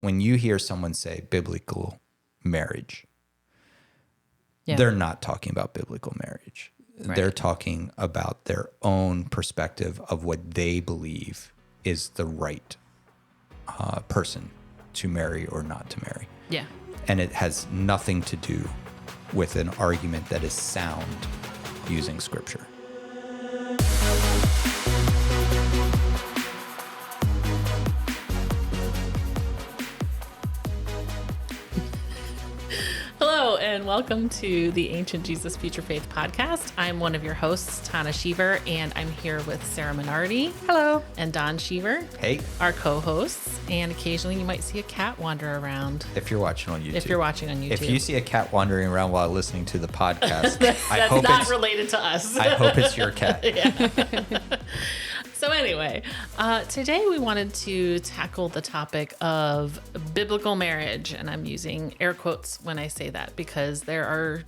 when you hear someone say biblical marriage, Yeah. they're not talking about biblical marriage. Right. They're talking about their own perspective of what they believe is the right person to marry or not to marry. Yeah. And it has nothing to do with an argument that is sound using scripture. Hello, and welcome to the Ancient Jesus Future Faith podcast. I'm one of your hosts, Tana Sheaver, and I'm here with Sarah Minardi. Hello. And Don Sheaver. Hey, Our co-hosts. And occasionally you might see a cat wander around. if you're watching on YouTube. If you're watching on YouTube. If you see a cat wandering around while listening to the podcast, I That's hope not it's related to us. I hope it's your cat. So anyway, today we wanted to tackle the topic of biblical marriage. And I'm using air quotes when I say that because there are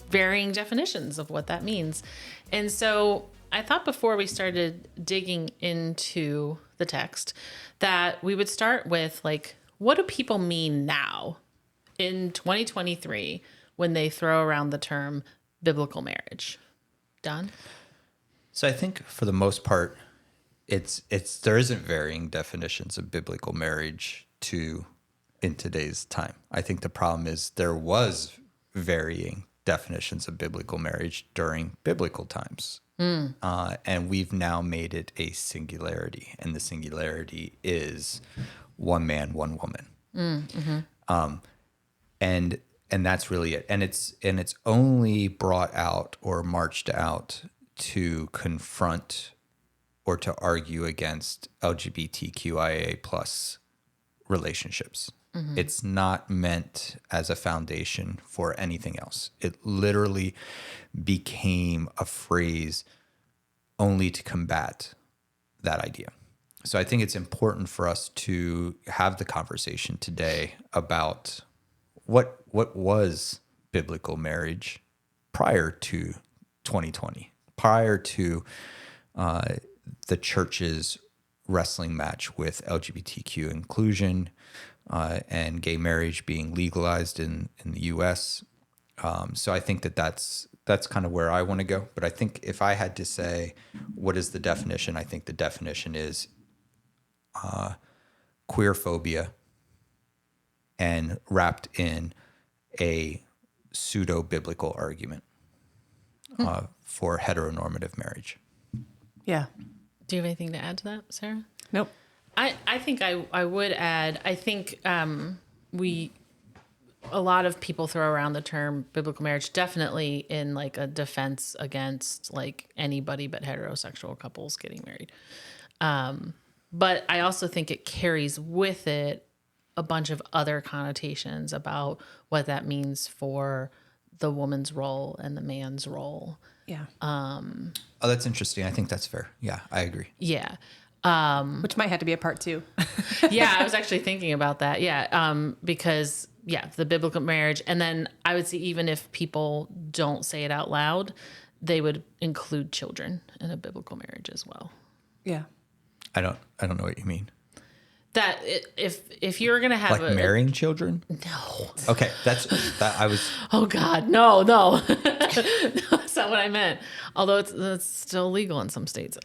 varying definitions of what that means. And so I thought before we started digging into the text that we would start with, like, what do people mean now in 2023 when they throw around the term biblical marriage? Don? So I think for the most part, there isn't varying definitions of biblical marriage in today's time. I think the problem is there was varying definitions of biblical marriage during biblical times. And we've now made it a singularity, and the singularity is one man, one woman. And that's really it. And it's only brought out or marched out to confront or to argue against LGBTQIA plus relationships. It's not meant as a foundation for anything else. It literally became a phrase only to combat that idea. So I think it's important for us to have the conversation today about what was biblical marriage prior to 2020, prior to the church's wrestling match with LGBTQ inclusion and gay marriage being legalized in the U.S. So I think that's kind of where I want to go. But I think if I had to say what is the definition, I think the definition is queer phobia and wrapped in a pseudo-biblical argument for heteronormative marriage. Yeah. Do you have anything to add to that, Sarah? Nope. I think I would add, I think a lot of people throw around the term biblical marriage, definitely in like a defense against like anybody but heterosexual couples getting married. But I also think it carries with it a bunch of other connotations about what that means for the woman's role and the man's role. Yeah. Oh, that's interesting. I think that's fair. Yeah, I agree. Yeah. Which might have to be a part two. Yeah, I was actually thinking about that. Yeah. Because the biblical marriage. And then I would say even if people don't say it out loud, they would include children in a biblical marriage as well. Yeah. I don't know what you mean. That if you're going to have Like marrying children? No. Okay, that I was. Oh God, no. No, that's not what I meant. Although it's still legal in some states.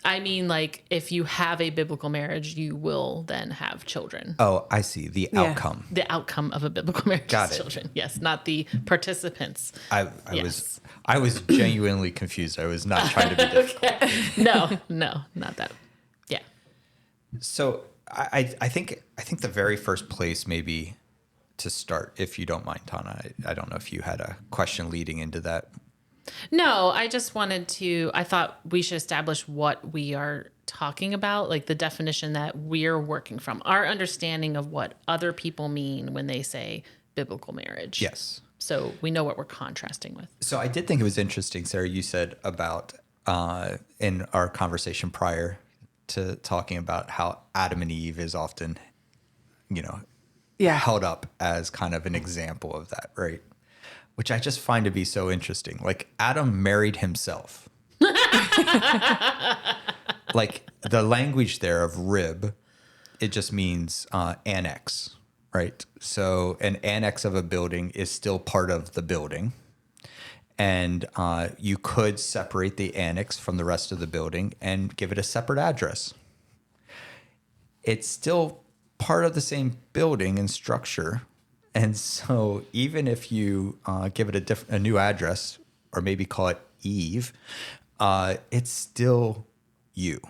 I mean, like, if you have a biblical marriage, you will then have children. Oh, I see. The outcome. The outcome of a biblical marriage Got is it. children. Yes, not the participants. I Yes. was genuinely confused. I was not trying to be difficult. No, not that. Yeah. So I think the very first place maybe to start, if you don't mind, Tana, I don't know if you had a question leading into that. No, I just wanted to, I thought we should establish what we are talking about, like the definition that we're working from, our understanding of what other people mean when they say biblical marriage. Yes. So we know what we're contrasting with. So I did think it was interesting, Sarah, you said about in our conversation prior to talking about how Adam and Eve is often, held up as kind of an example of that, right? Which I just find to be so interesting. Like, Adam married himself. Like, the language there of rib it just means annex, right? So an annex of a building is still part of the building. And you could separate the annex from the rest of the building and give it a separate address. It's still part of the same building and structure. And so even if you give it a new address, or maybe call it Eve, it's still you.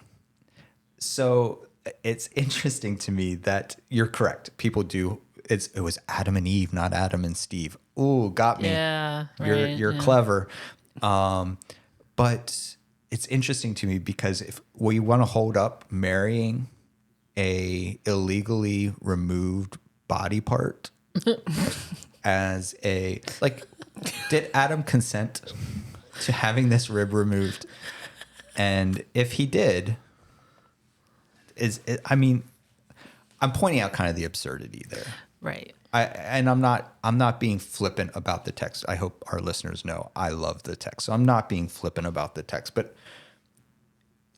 So it's interesting to me that you're correct. People do. It was Adam and Eve, not Adam and Steve. Ooh, got me. Yeah, You're clever. But it's interesting to me because if we want to hold up marrying a illegally removed body part as a, like, did Adam consent to having this rib removed? And if he did, I'm pointing out kind of the absurdity there. Right. I'm not being flippant about the text. I hope our listeners know I love the text. So I'm not being flippant about the text, but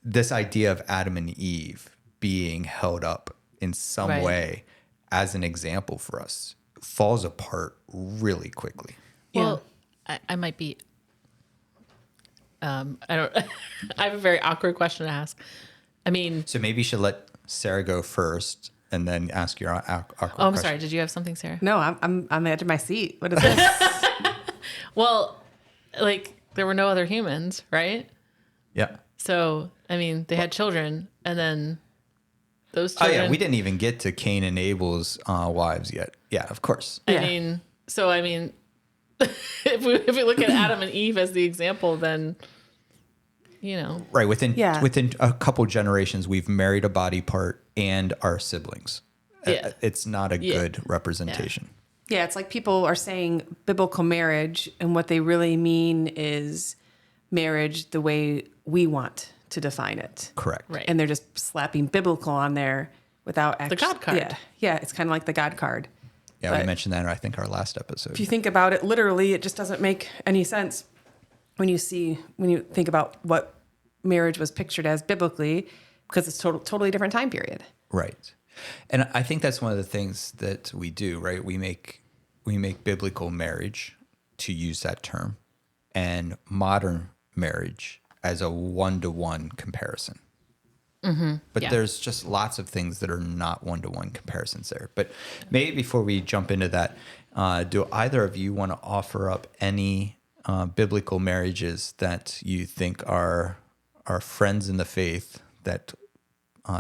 this idea of Adam and Eve being held up in some way as an example for us falls apart really quickly. Well, I might be, I have a very awkward question to ask. I mean, So maybe you should let Sarah go first and then ask your awkward question. I'm sorry. Did you have something, Sarah? No, I'm on the edge of my seat. What is this? Well, like there were no other humans, right? Yeah. So, I mean, they had children and then those Oh children. yeah, we didn't even get to Cain and Abel's wives yet. Yeah, of course. I Yeah. mean, if we look at Adam and Eve as the example, then, you know. Right, within Yeah. a couple generations, we've married a body part and our siblings. Yeah. It's not a good representation. Yeah, it's like people are saying biblical marriage, and what they really mean is marriage the way we want to define it. Correct. Right. And they're just slapping biblical on there without actually. God card. Yeah, it's kind of like the God card. Yeah, we But mentioned that in, I think, our last episode. if you think about it literally, it just doesn't make any sense when you think about what marriage was pictured as biblically, because it's totally different time period. Right. And I think that's one of the things that we do, right? We make biblical marriage, to use that term, and modern marriage as a one-to-one comparison. But Yeah. there's just lots of things that are not one-to-one comparisons there. But maybe before we jump into that, do either of you want to offer up any biblical marriages that you think our friends in the faith that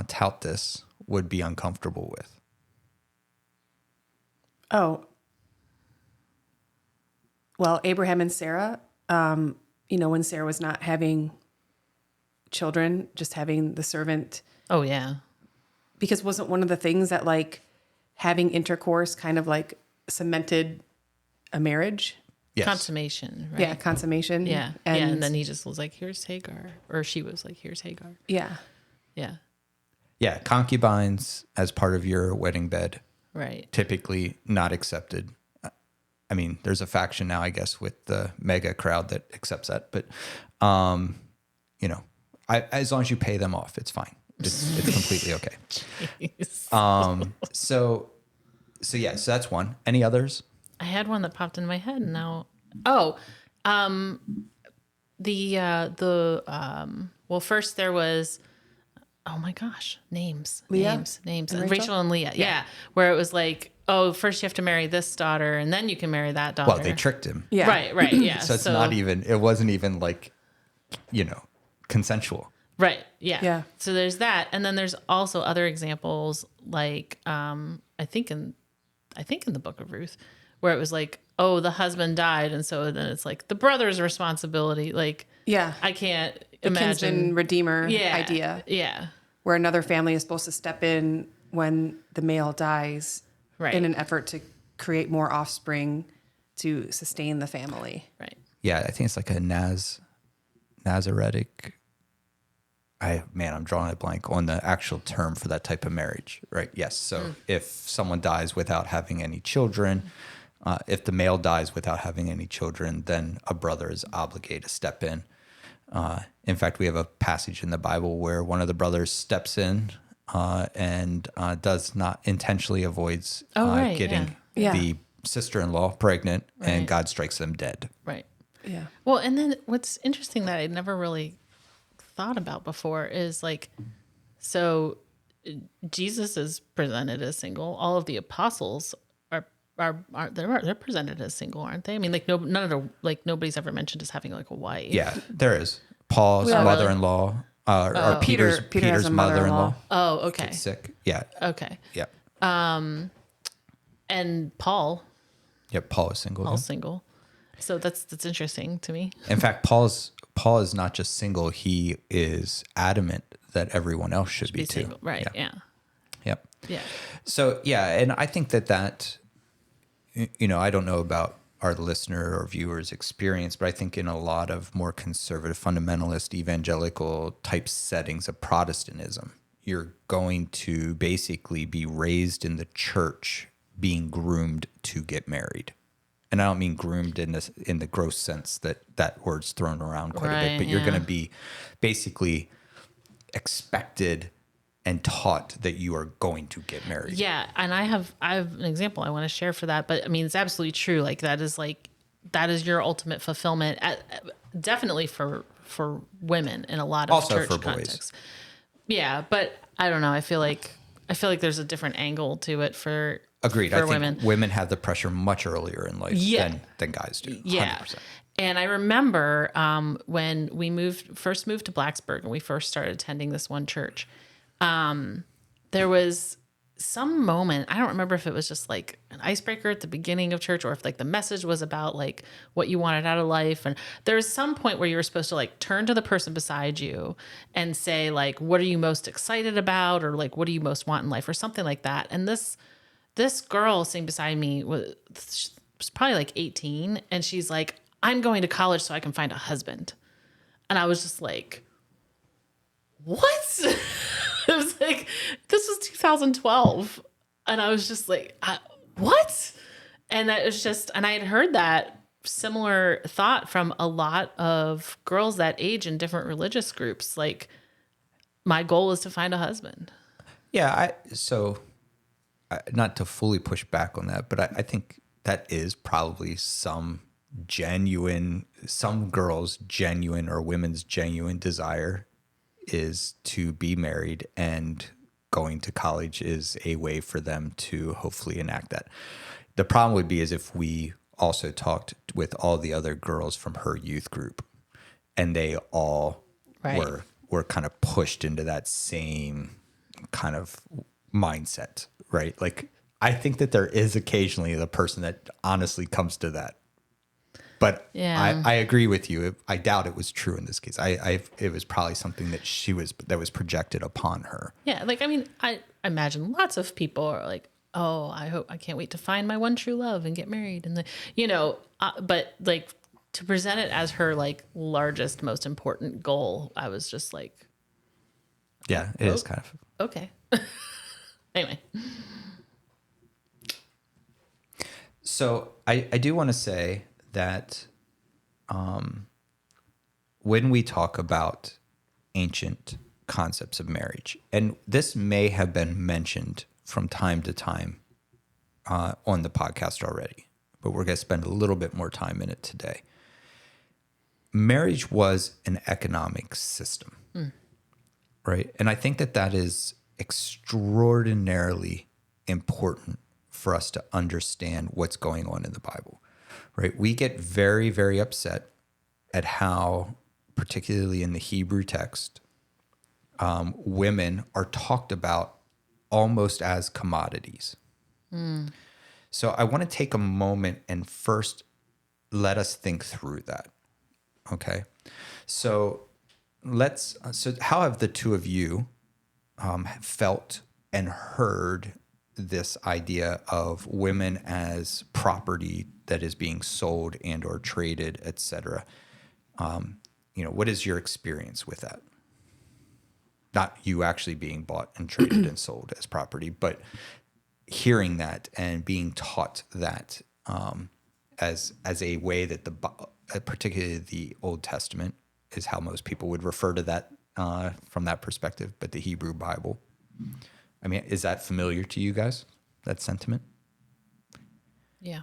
tout this would be uncomfortable with? Oh, well, Abraham and Sarah, when Sarah was not having children, just having the servant, Oh, yeah. because wasn't one of the things that like having intercourse kind of like cemented a marriage? Yes. Consummation, right? Yeah, consummation. Yeah. And then he just was like, here's Hagar. Or she was like, here's Hagar. Yeah. Yeah. Yeah, concubines as part of your wedding bed, Right. typically not accepted. I mean, there's a faction now, I guess, with the mega crowd that accepts that. But, as long as you pay them off, it's fine. It's completely okay. So that's one. Any others? I had one that popped in my head and now. First there was, oh my gosh, names. Leah Names. and Rachel and Leah. Yeah. Where it was like, oh, first you have to marry this daughter and then you can marry that daughter. Well, they tricked him. Yeah. Right. Yeah. So it wasn't even like, consensual. Right. Yeah. Yeah. So there's that. And then there's also other examples like, I think in the book of Ruth, where it was like, oh, the husband died. And so then it's like the brother's responsibility. Like, Yeah. I can't The imagine. kinsman redeemer idea, Yeah. where another family is supposed to step in when the male dies Right. in an effort to create more offspring to sustain the family. Right. Yeah, I think it's like a Nazaretic. I'm drawing a blank on the actual term for that type of marriage, right? Yes. So if someone dies without having any children, if the male dies without having any children, then a brother is obligated to step in. In fact, we have a passage in the Bible where one of the brothers steps in and does not intentionally avoids right, getting yeah. the sister-in-law pregnant, and Right. God strikes them dead. Right. Yeah. Well, and then what's interesting that I'd never really thought about before is like, so Jesus is presented as single. All of the apostles they're presented as single, aren't they? I mean, like none of the like nobody's ever mentioned as having like a wife. Yeah, there is. Paul's Yeah. mother-in-law, or Peter has Peter's a mother-in-law Oh, okay. gets sick. Yeah, Okay. yeah, And Paul, yeah. Paul is single. Paul's Yeah. single. So that's interesting to me. In fact, Paul is not just single; he is adamant that everyone else should be too. Single. Right. Yeah. Yep. Yeah. So yeah, and I think that I don't know about our listener or viewers' experience, but I think in a lot of more conservative, fundamentalist, evangelical type settings of Protestantism, you're going to basically be raised in the church, being groomed to get married. And I don't mean groomed in the gross sense that word's thrown around quite a bit, Right, but you're yeah. going to be basically expected and taught that you are going to get married. Yeah, and I have an example I want to share for that, but I mean it's absolutely true. Like that is your ultimate fulfillment. Definitely for women in a lot of Also church for boys. contexts. Yeah, but I don't know. I feel like there's a different angle to it for Agreed. for I think women. women have the pressure much earlier in life Yeah. than guys do. Yeah. 100%. And I remember when we first moved to Blacksburg and we first started attending this one church, there was some moment, I don't remember if it was just like an icebreaker at the beginning of church or if like the message was about like what you wanted out of life. And there was some point where you were supposed to like turn to the person beside you and say like, what are you most excited about? Or like, what do you most want in life or something like that. And this girl sitting beside me was probably like 18. And she's like, I'm going to college so I can find a husband. And I was just like, what? It was like, this was 2012. And I was just like, what? And that was just, and I had heard that similar thought from a lot of girls that age in different religious groups. Like, my goal is to find a husband. Yeah. Not to fully push back on that, but I think that is probably some girls' genuine or women's genuine desire is to be married, and going to college is a way for them to hopefully enact that. The problem would be is if we also talked with all the other girls from her youth group and they all Right. were kind of pushed into that same kind of mindset, right? Like I think that there is occasionally the person that honestly comes to that. But Yeah. I agree with you. I doubt it was true in this case. It was probably something that was projected upon her. Yeah, like I mean, I imagine lots of people are like, "Oh, I can't wait to find my one true love and get married," and but like to present it as her like largest, most important goal, I was just like, Yeah, it is kind of. okay. Anyway, So I do want to say that when we talk about ancient concepts of marriage, and this may have been mentioned from time to time on the podcast already, but we're going to spend a little bit more time in it today. Marriage was an economic system, right? And I think that is extraordinarily important for us to understand what's going on in the Bible, right? We get very, very upset at how, particularly in the Hebrew text, women are talked about almost as commodities. So I want to take a moment and first let us think through that. Okay. So how have the two of you felt and heard this idea of women as property that is being sold and or traded, et cetera? What is your experience with that? Not you actually being bought and traded and sold as property, but hearing that and being taught that as a way that particularly the Old Testament is how most people would refer to that from that perspective, but the Hebrew Bible. I mean, is that familiar to you guys, that sentiment? Yeah.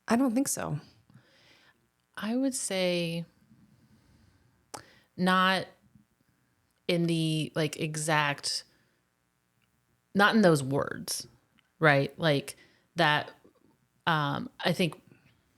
I don't think so. I would say not in the like exact, not in those words, right? Like that. I think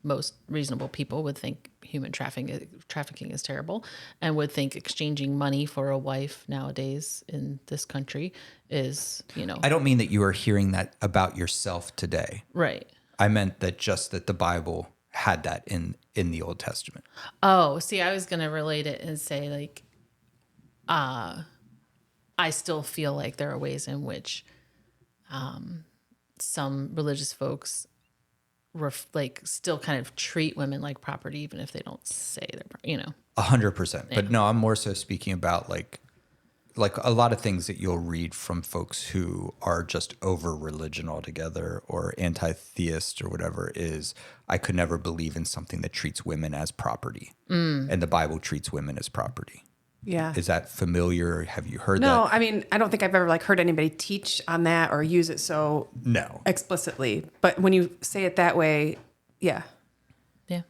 most reasonable people would think human trafficking is terrible, and would think exchanging money for a wife nowadays in this country is, I don't mean that you are hearing that about yourself today. right. I meant that just that the Bible had that in the Old Testament. Oh, see, I was going to relate it and say like, I still feel like there are ways in which some religious folks still kind of treat women like property, even if they don't say they're, 100%. But no, I'm more so speaking about like a lot of things that you'll read from folks who are just over religion altogether or anti-theist or whatever is, I could never believe in something that treats women as property. And the Bible treats women as property. Yeah. Is that familiar? Have you heard that? No, I mean, I don't think I've ever like heard anybody teach on that or use it so No. explicitly. But when you say it that way, yeah. Yeah.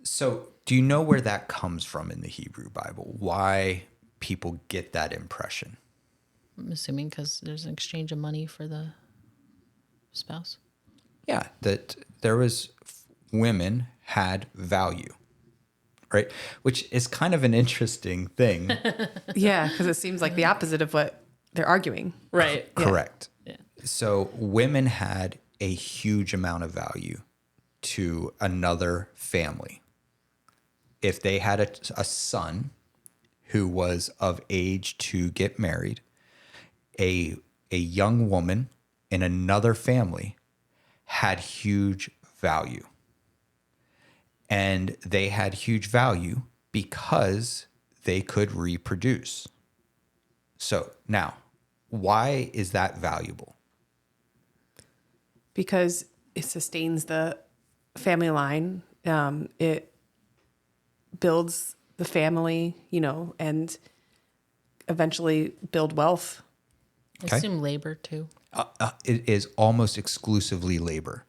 So do you know where that comes from in the Hebrew Bible? Why people get that impression? I'm assuming because there's an exchange of money for the spouse. Yeah, that there was women had value, right? Which is kind of an interesting thing. Yeah, because it seems like the opposite of what they're arguing. Right. Correct. Yeah. So women had a huge amount of value to another family. If they had a son who was of age to get married, a young woman in another family had huge value. And they had huge value because they could reproduce. So now, why is that valuable? Because it sustains the family line. It builds the family, and eventually build wealth. I assume labor too. It is almost exclusively labor.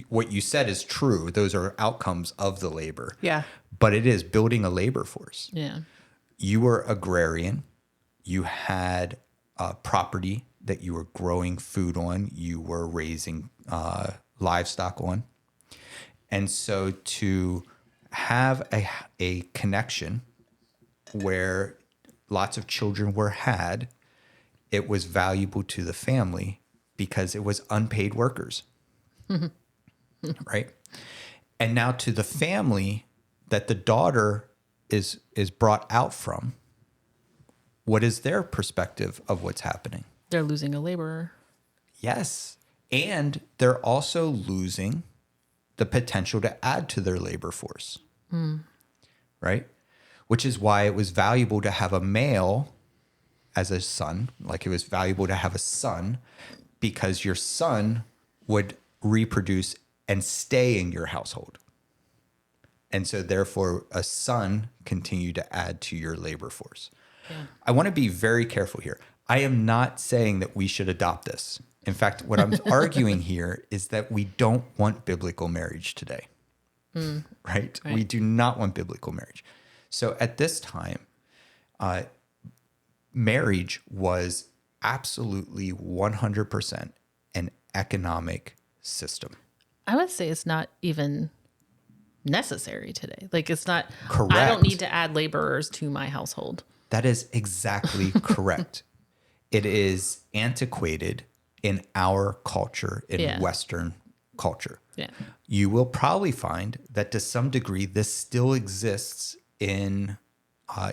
What you said is true. Those are outcomes of the labor. Yeah. But it is building a labor force. Yeah. You were agrarian. You had property that you were growing food on. You were raising livestock on. And so to have a connection where lots of children were had, it was valuable to the family because it was unpaid workers. Right? And now to the family that the daughter is brought out from, what is their perspective of what's happening? They're losing a laborer. Yes. And they're also losing the potential to add to their labor force. Right? Which is why it was valuable to have a male as a son. Like it was valuable to have a son because your son would reproduce and stay in your household. And so therefore a son continued to add to your labor force. Yeah. I want to be very careful here. I am not saying that we should adopt this. In fact, what I'm arguing here is that we don't want biblical marriage today. Right? We do not want biblical marriage. So at this time, marriage was absolutely 100% an economic system. I would say it's not even necessary today. Like it's not, Correct. I don't need to add laborers to my household. That is exactly correct. It is antiquated in our culture, in Western culture. Yeah. You will probably find that to some degree, this still exists in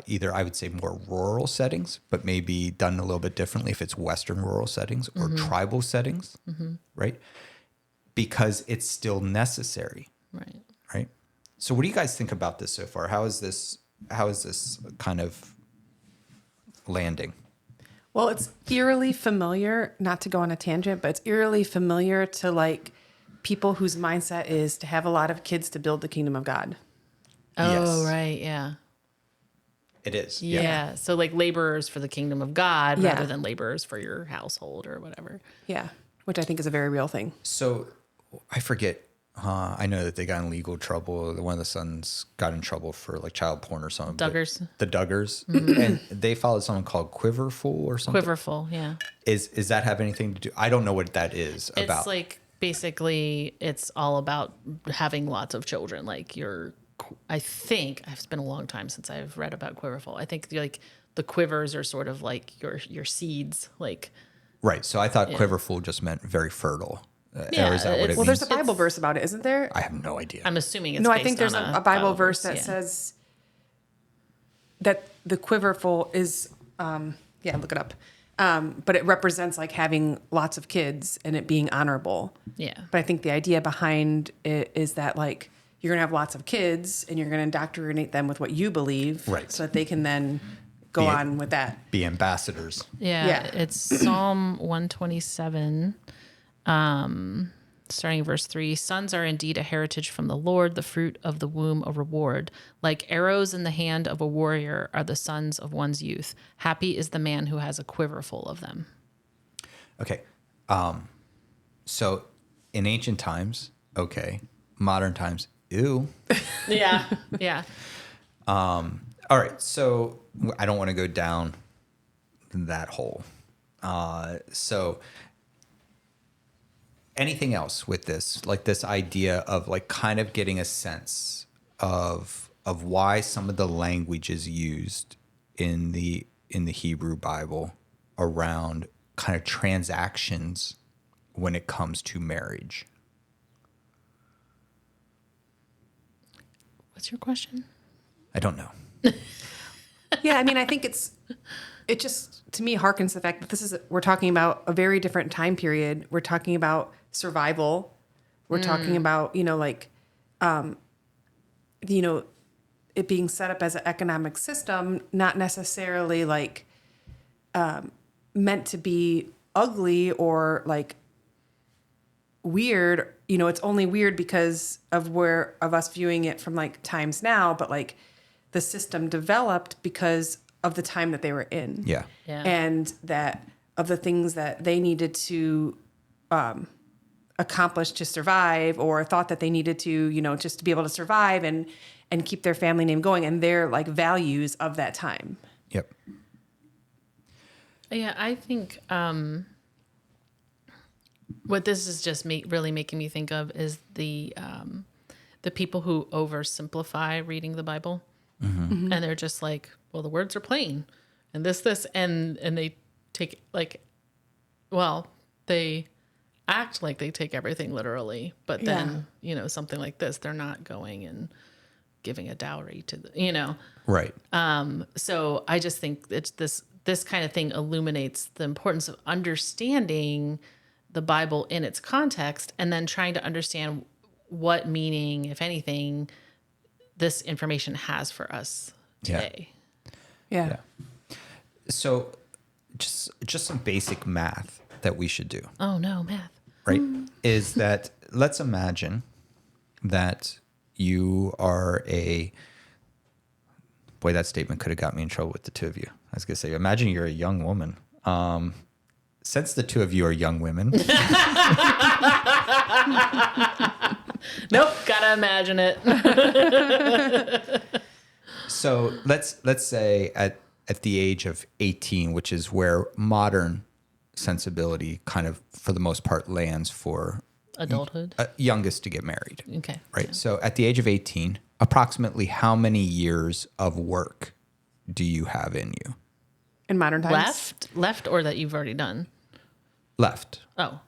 either, I would say, more rural settings, but maybe done a little bit differently if it's Western rural settings or tribal settings, right? Because it's still necessary. Right. Right. So what do you guys think about this so far? How is this kind of landing? Well, it's eerily familiar, not to go on a tangent, but it's eerily familiar to like people whose mindset is to have a lot of kids to build the kingdom of God. Oh, Yes. right. Yeah. It is. Yeah. So like laborers for the kingdom of God Yeah. rather than laborers for your household or whatever. Yeah. Which I think is a very real thing. So I forget. I know that they got in legal trouble. One of the sons got in trouble for like child porn or something. but Duggars. The Duggars. And they followed something called Quiverfull or something. Quiverfull, yeah. Is that have anything to do? I don't know what that is about. It's like basically it's all about having lots of children. Like I think it's been a long time since I've read about Quiverfull. I think like the quivers are sort of like your seeds, like. Right. So I thought Quiverfull just meant very fertile. Yeah, or is that what it it's- Well, means? there's a Bible verse about it, isn't there? I have no idea. I'm assuming it's No, I based think there's on a Bible verse that yeah. says that the quiverful is, yeah, look it up. But it represents like having lots of kids and it being honorable. Yeah. But I think the idea behind it is that like you're going to have lots of kids and you're going to indoctrinate them with what you believe. Right. So that they can then go Be- on with that. Be ambassadors. Yeah, Yeah. it's Psalm 127, starting verse 3. Sons are indeed a heritage from the Lord, the fruit of the womb a reward. Like arrows in the hand of a warrior are the sons of one's youth. Happy is the man who has a quiver full of them. Okay. So in ancient times, okay. Modern times, ew. Yeah, yeah. All right. So I don't want to go down that hole. So anything else with this, like this idea of like kind of getting a sense of why some of the language is used in the Hebrew Bible around kind of transactions when it comes to marriage. What's your question? I don't know. Yeah, I mean, I think it just to me harkens to the fact that we're talking about a very different time period. We're talking about survival. We're talking about, like, it being set up as an economic system, not necessarily like meant to be ugly or like weird. It's only weird because of us viewing it from like times now, but like the system developed because of the time that they were in. Yeah. Yeah. And that of the things that they needed to accomplish to survive or thought that they needed to, just to be able to survive and keep their family name going and their like values of that time. Yep. Yeah, I think what this is just really making me think of is the people who oversimplify reading the Bible, and they're just like, well, the words are plain, and this, and they take like, well, they act like they take everything literally, but then something like this, they're not going and giving a dowry to the, Right. So I just think it's this kind of thing illuminates the importance of understanding the Bible in its context and then trying to understand what meaning, if anything, this information has for us today. Yeah. So just some basic math that we should do. Oh no, math. Right? Is that let's imagine that you are boy, that statement could have got me in trouble with the two of you. I was gonna say, imagine you're a young woman. Since the two of you are young women, Nope, gotta imagine it. so let's say at the age of 18, which is where modern sensibility kind of for the most part lands for Adulthood. youngest to get married. Okay. Right. Yeah. So at the age of 18, approximately how many years of work do you have in you? In modern times. Left, or that you've already done. Left. Oh,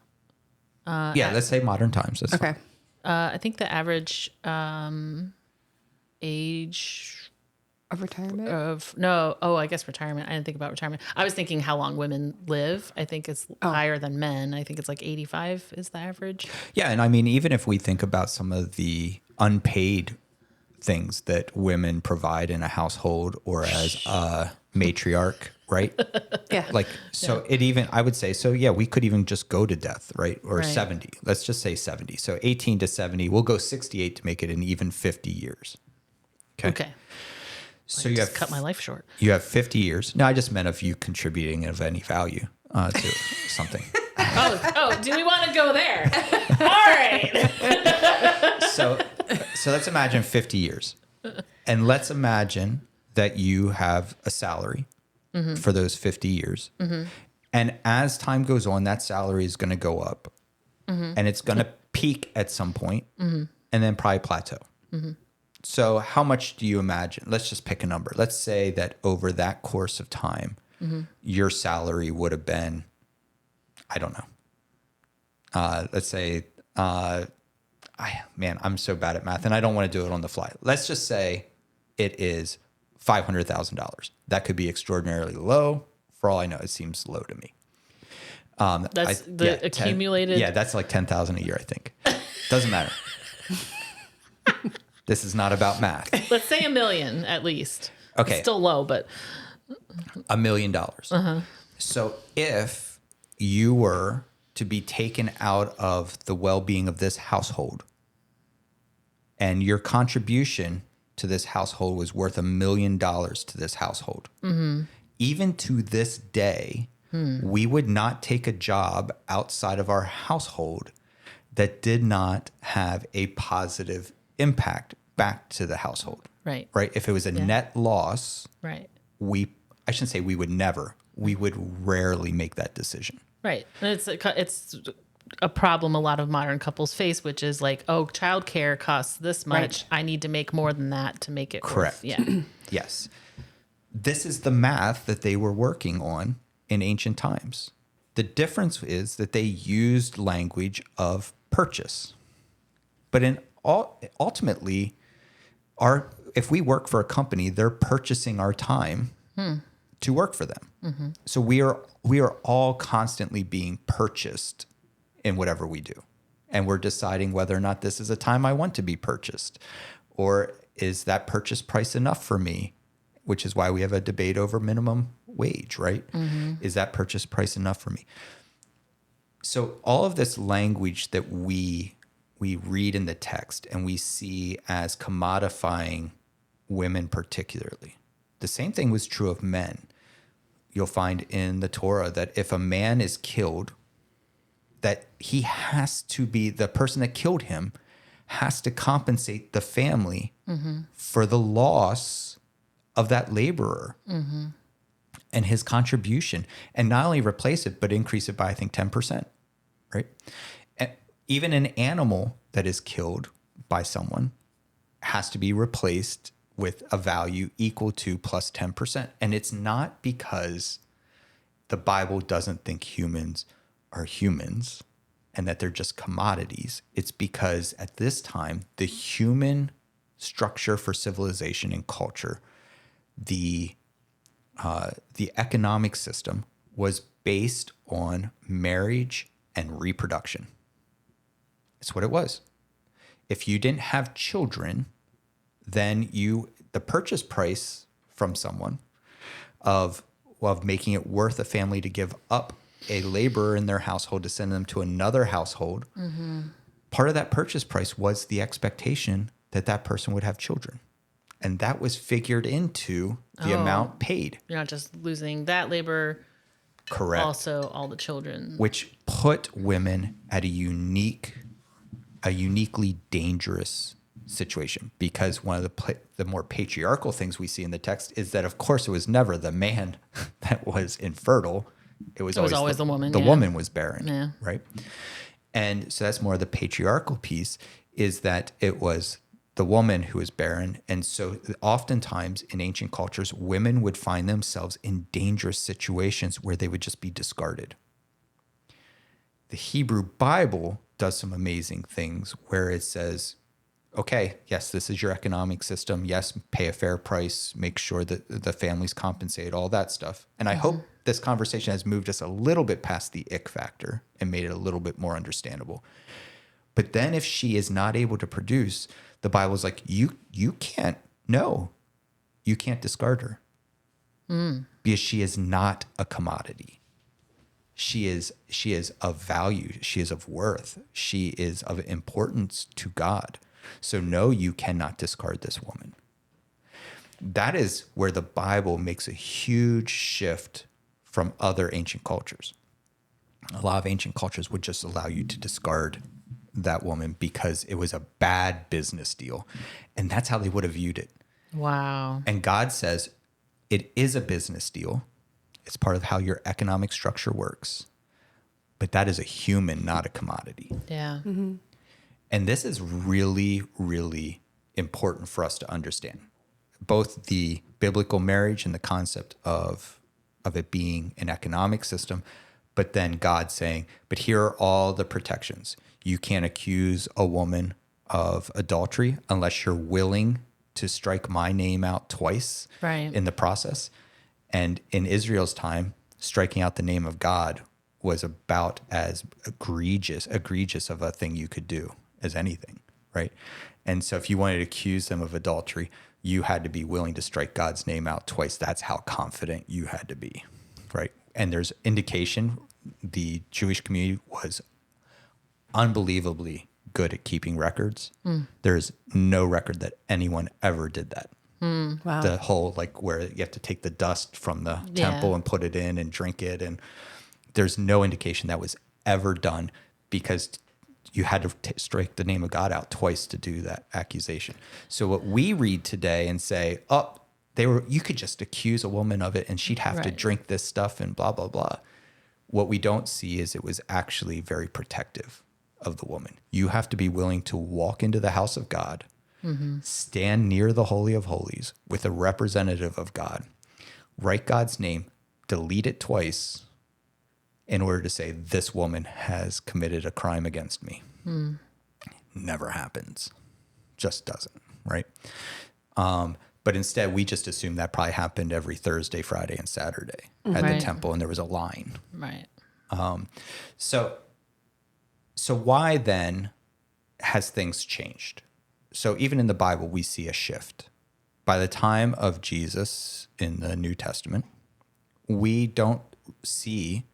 Yeah, let's say modern times. That's Okay. fine. I think the average age Of retirement. I guess retirement. I didn't think about retirement. I was thinking how long women live. I think it's higher than men. I think it's like 85 is the average. Yeah, and I mean, even if we think about some of the unpaid things that women provide in a household or as a matriarch, right? Yeah. Like, so it even, I would say, so yeah, we could even just go to death, right? Or Right. 70. Let's just say 70. So 18 to 70, we'll go 68 to make it an even 50 years. Okay. So I you just have cut my life short. You have 50 years. No, I just meant of you contributing of any value to something. Do we want to go there? All right. So let's imagine 50 years. And let's imagine that you have a salary for those 50 years. And as time goes on, that salary is going to go up. And it's going to peak at some point and then probably plateau. So how much do you imagine? Let's just pick a number. Let's say that over that course of time, your salary would have been, I don't know. Let's say, I'm so bad at math and I don't want to do it on the fly. Let's just say it is $500,000. That could be extraordinarily low. For all I know, it seems low to me. That's accumulated. That's like 10,000 a year, I think. Doesn't matter. This is not about math. Let's say $1 million at least. Okay. It's still low, but $1 million. So if you were to be taken out of the well-being of this household and your contribution to this household was worth $1 million to this household, even to this day, we would not take a job outside of our household that did not have a positive impact back to the household. right. If it was a net loss, Right. I shouldn't say we would never, we would rarely make that decision. Right. And it's a problem a lot of modern couples face, which is like, oh, childcare costs this much. Right. I need to make more than that to make it Correct. Yeah. Yes. This is the math that they were working on in ancient times. The difference is that they used language of purchase. But ultimately, if we work for a company, they're purchasing our time to work for them. So we are all constantly being purchased in whatever we do. And we're deciding whether or not this is a time I want to be purchased, or is that purchase price enough for me? Which is why we have a debate over minimum wage, right? Is that purchase price enough for me? So all of this language that we read in the text and we see as commodifying women particularly. The same thing was true of men. You'll find in the Torah that if a man is killed, that he has to be, the person that killed him has to compensate the family for the loss of that laborer and his contribution, and not only replace it, but increase it by, I think, 10%, right? And even an animal that is killed by someone has to be replaced with a value equal to plus 10%. And it's not because the Bible doesn't think humans are humans and that they're just commodities. It's because at this time, the human structure for civilization and culture, the economic system was based on marriage and reproduction. It's what it was. If you didn't have children, then the purchase price from someone of making it worth a family to give up a laborer in their household to send them to another household, part of that purchase price was the expectation that that person would have children. And that was figured into the amount paid. You're not just losing that labor. Correct. Also all the children. Which put women at a uniquely dangerous situation, because one of the more patriarchal things we see in the text is that, of course, it was never the man that was infertile. It was always the woman. The woman was barren, right? And so that's more of the patriarchal piece, is that it was the woman who was barren. And so oftentimes in ancient cultures, women would find themselves in dangerous situations where they would just be discarded. The Hebrew Bible does some amazing things where it says, okay, yes, this is your economic system. Yes, pay a fair price, make sure that the family's compensated, all that stuff. And I hope this conversation has moved us a little bit past the ick factor and made it a little bit more understandable. But then if she is not able to produce, the Bible's like, you can't discard her because she is not a commodity. She is of value. She is of worth. She is of importance to God. So no, you cannot discard this woman. that is where the Bible makes a huge shift from other ancient cultures. A lot of ancient cultures would just allow you to discard that woman because it was a bad business deal. And that's how they would have viewed it. Wow. And God says it is a business deal. It's part of how your economic structure works. But that is a human, not a commodity. Yeah. Mm-hmm. And this is really, really important for us to understand. Both the biblical marriage and the concept of it being an economic system, but then God saying, but here are all the protections. You can't accuse a woman of adultery unless you're willing to strike my name out twice Right. in the process. And in Israel's time, striking out the name of God was about as egregious of a thing you could do as anything, right? And so if you wanted to accuse them of adultery, you had to be willing to strike God's name out twice. That's how confident you had to be, right? And there's indication the Jewish community was unbelievably good at keeping records. There's no record that anyone ever did that. Wow. The whole, like, where you have to take the dust from the temple and put it in and drink it. And there's no indication that was ever done because you had to strike the name of God out twice to do that accusation. So what we read today and say, oh, you could just accuse a woman of it and she'd have to Right. drink this stuff and blah, blah, blah. What we don't see is it was actually very protective of the woman. You have to be willing to walk into the house of God, stand near the Holy of Holies with a representative of God, write God's name, delete it twice in order to say this woman has committed a crime against me. Never happens. Just doesn't, right? But instead, we just assume that probably happened every Thursday, Friday, and Saturday at the Right. temple, and there was a line. Right. So why then has things changed? So even in the Bible, we see a shift. By the time of Jesus in the New Testament, we don't see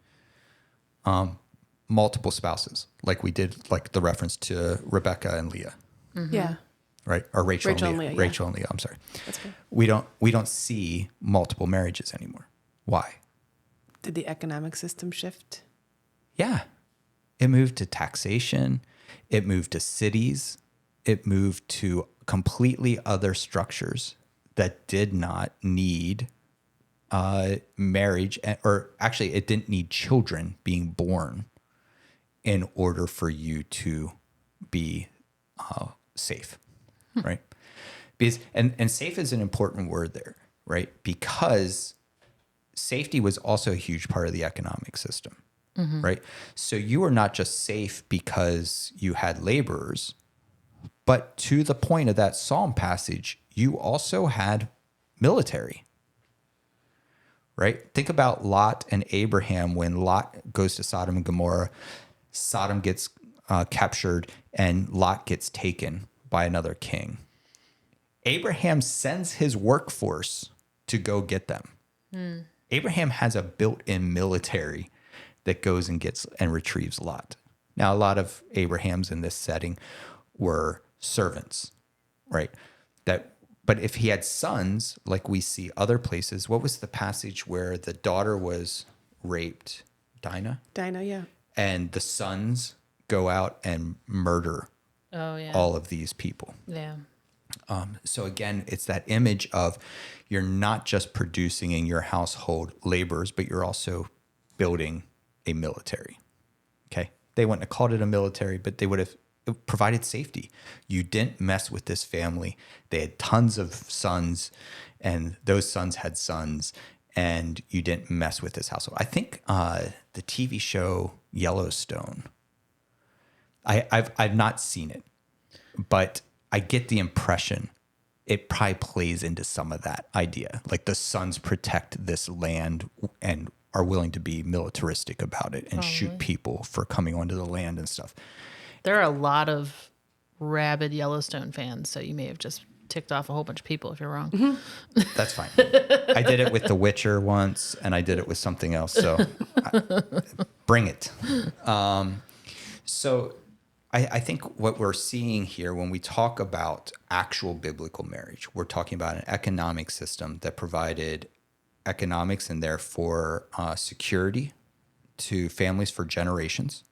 multiple spouses like we did, like the reference to Rebecca and Leah, Yeah. right? Or Rachel Rachel and and Leah. Leah, yeah. Rachel and Leah, I'm sorry. That's good. We don't see multiple marriages anymore. Why? Did the economic system shift? Yeah. It moved to taxation. It moved to cities. It moved to completely other structures that did not need marriage, or actually it didn't need children being born in order for you to be safe, right? Because, and safe is an important word there, right? Because safety was also a huge part of the economic system, right? So you were not just safe because you had laborers, but to the point of that Psalm passage, you also had military, right? Think about Lot and Abraham when Lot goes to Sodom and Gomorrah. Sodom gets captured and Lot gets taken by another king. Abraham sends his workforce to go get them. Abraham has a built-in military that goes and gets and retrieves Lot. Now, a lot of Abrahams in this setting were servants, right? But if he had sons, like we see other places, what was the passage where the daughter was raped? Dinah? Dinah, yeah. And the sons go out and murder Oh, yeah. all of these people. Yeah. So again, it's that image of you're not just producing in your household laborers, but you're also building a military. Okay. They wouldn't have called it a military, but they would have provided safety. You didn't mess with this family. They had tons of sons, and those sons had sons, and you didn't mess with this household. I think the TV show Yellowstone, I've not seen it, but I get the impression it probably plays into some of that idea. Like the sons protect this land and are willing to be militaristic about it and shoot people for coming onto the land and stuff. There are a lot of rabid Yellowstone fans, so you may have just ticked off a whole bunch of people if you're wrong. That's fine. I did it with The Witcher once, and I did it with something else. So bring it. So I think what we're seeing here when we talk about actual biblical marriage, we're talking about an economic system that provided economics and therefore security to families for generations.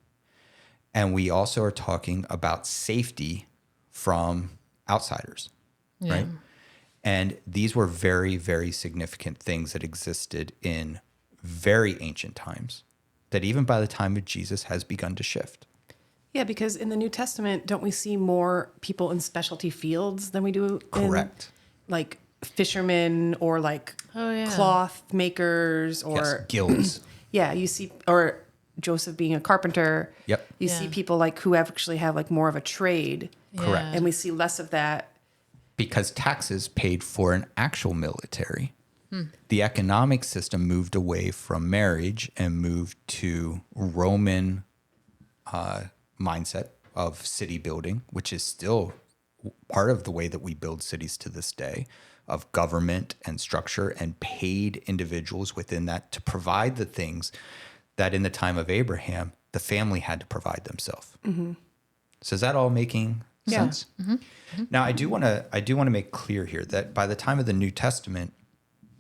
And we also are talking about safety from outsiders, right? And these were very, very significant things that existed in very ancient times that even by the time of Jesus has begun to shift. Yeah, because in the New Testament, don't we see more people in specialty fields than we do Correct. in like fishermen or like cloth makers or Yes, guilds. yeah, you see or Joseph being a carpenter. Yep. You see people like who actually have like more of a trade. Correct. And we see less of that. Because taxes paid for an actual military. The economic system moved away from marriage and moved to Roman mindset of city building, which is still part of the way that we build cities to this day, of government and structure and paid individuals within that to provide the things that in the time of Abraham, the family had to provide themselves. So is that all making sense? Now, I do want to make clear here that by the time of the New Testament,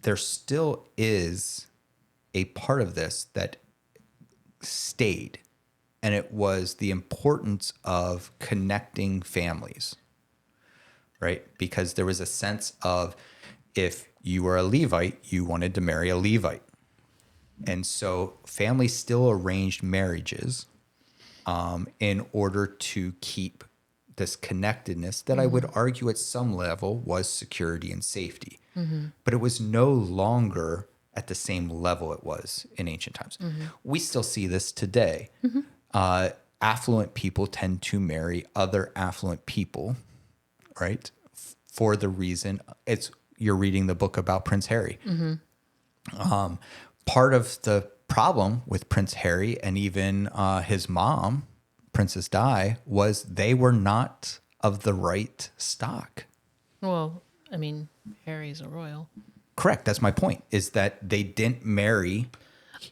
there still is a part of this that stayed, and it was the importance of connecting families, right? Because there was a sense of if you were a Levite, you wanted to marry a Levite. And so families still arranged marriages in order to keep this connectedness that I would argue at some level was security and safety. But it was no longer at the same level it was in ancient times. We still see this today. Affluent people tend to marry other affluent people, right? For the reason you're reading the book about Prince Harry. Part of the problem with Prince Harry and even his mom, Princess Di, was they were not of the right stock. Well, I mean, Harry's a royal. Correct. That's my point, is that they didn't marry.